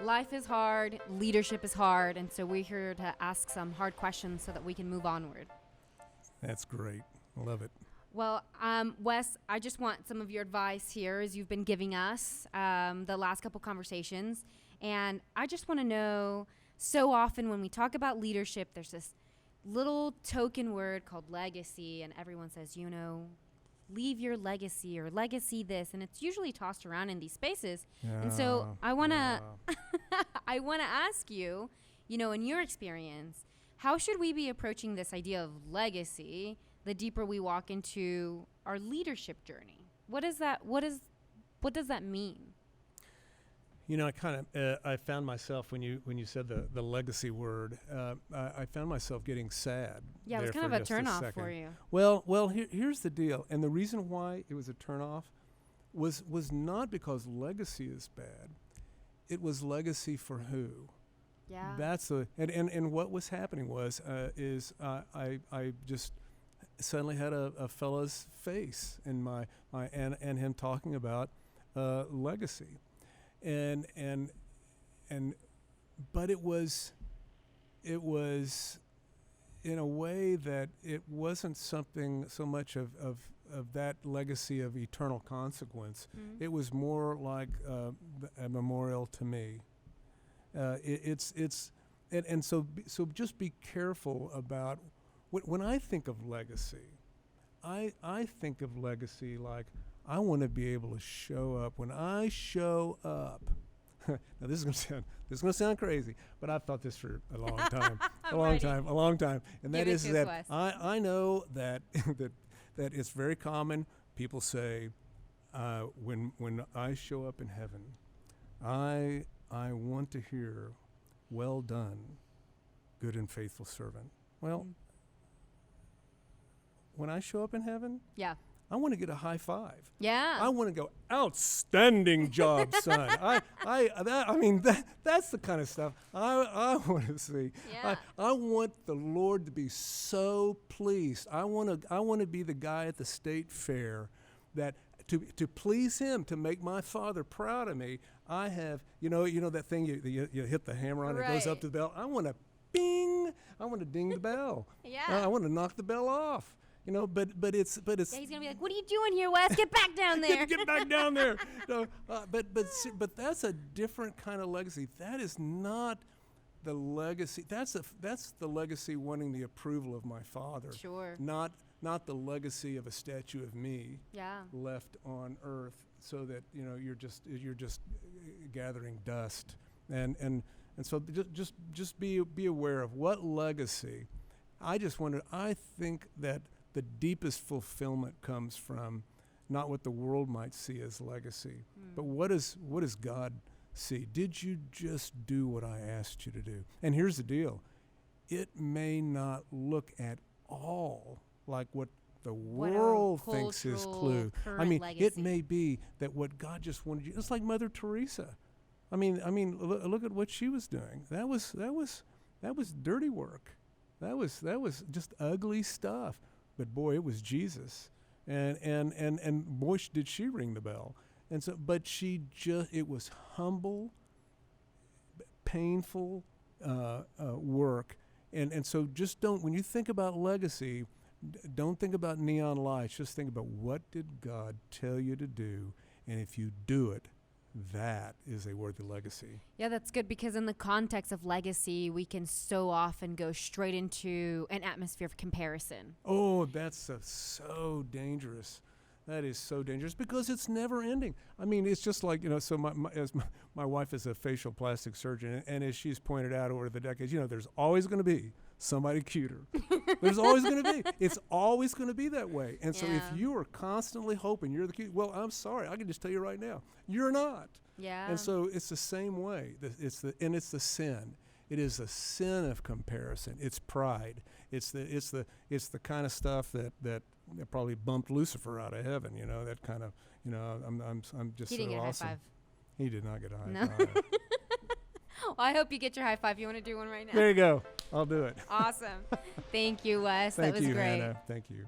Life is hard, leadership is hard, and so we're here to ask some hard questions so that we can move onward. That's great. Love it. Well, Wes, I just want some of your advice here as you've been giving us the last couple conversations. And I just want to know, so often when we talk about leadership, there's this little token word called legacy, and everyone says, leave your legacy or legacy this, and it's usually tossed around in these spaces. And so I want to I want to ask you, in your experience, how should we be approaching this idea of legacy the deeper we walk into our leadership journey? What does that mean? I found myself when you said the legacy word, I found myself getting sad. Yeah, it was kind of a turnoff for you. Well, here's the deal, and the reason why it was a turnoff was not because legacy is bad. It was legacy for who? Yeah. That's and what was happening was I just suddenly had a fella's face in my and him talking about legacy. But it was in a way that it wasn't something so much of that legacy of eternal consequence. Mm-hmm. It was more like a memorial to me. So just be careful about when I think of legacy. I think of legacy like I want to be able to show up. When I show up, now this is gonna sound crazy, but I've thought this for a long time, a long time, and that is that I know that that it's very common. People say when I show up in heaven, I want to hear, "Well done, good and faithful servant." Well, when I show up in heaven, yeah, I want to get a high five. Yeah. I want to go, outstanding job, son. That's the kind of stuff I want to see. Yeah. I want the Lord to be so pleased. I want to be the guy at the state fair that to please him, to make my father proud of me. I have, that thing you hit the hammer on, right. It goes up to the bell. I want to bing. I want to ding the bell. Yeah. I want to knock the bell off. But it's. Yeah, he's gonna be like, "What are you doing here, Wes? Get back down there." Get back down there. No, but that's a different kind of legacy. That is not the legacy. That's the legacy wanting the approval of my father. Sure. Not the legacy of a statue of me. Yeah. Left on earth, so that you're just gathering dust, and so just be aware of what legacy. I think that the deepest fulfillment comes from not what the world might see as legacy, but what does God see? Did you just do what I asked you to do? And here's the deal. It may not look at all like what the world thinks is clue. Legacy. It may be that what God just wanted you. It's like Mother Teresa. Look at what she was doing. That was dirty work. That was just ugly stuff. But boy, it was Jesus, and boy, did she ring the bell. And so, but it was humble, painful work, and so just when you think about legacy, don't think about neon lights. Just think about what did God tell you to do, and if you do it, that is a worthy legacy. Yeah, that's good, because in the context of legacy, we can so often go straight into an atmosphere of comparison. Oh, that's so dangerous. That is so dangerous because it's never ending. It's just like, so my wife is a facial plastic surgeon, and as she's pointed out over the decades, there's always going to be somebody cuter. There's always going to be. It's always going to be that way. And so if you are constantly hoping you're the cute, well, I'm sorry. I can just tell you right now, you're not. Yeah. And so it's the same way. It's the sin. It is a sin of comparison. It's pride. It's the kind of stuff that probably bumped Lucifer out of heaven. That kind of I'm just he didn't so get awesome. A high five. He did not get a high No. five. Well, I hope you get your high five. You want to do one right now? There you go. I'll do it. Awesome. Thank you, Wes. Thank that was you, great. Hannah. Thank you.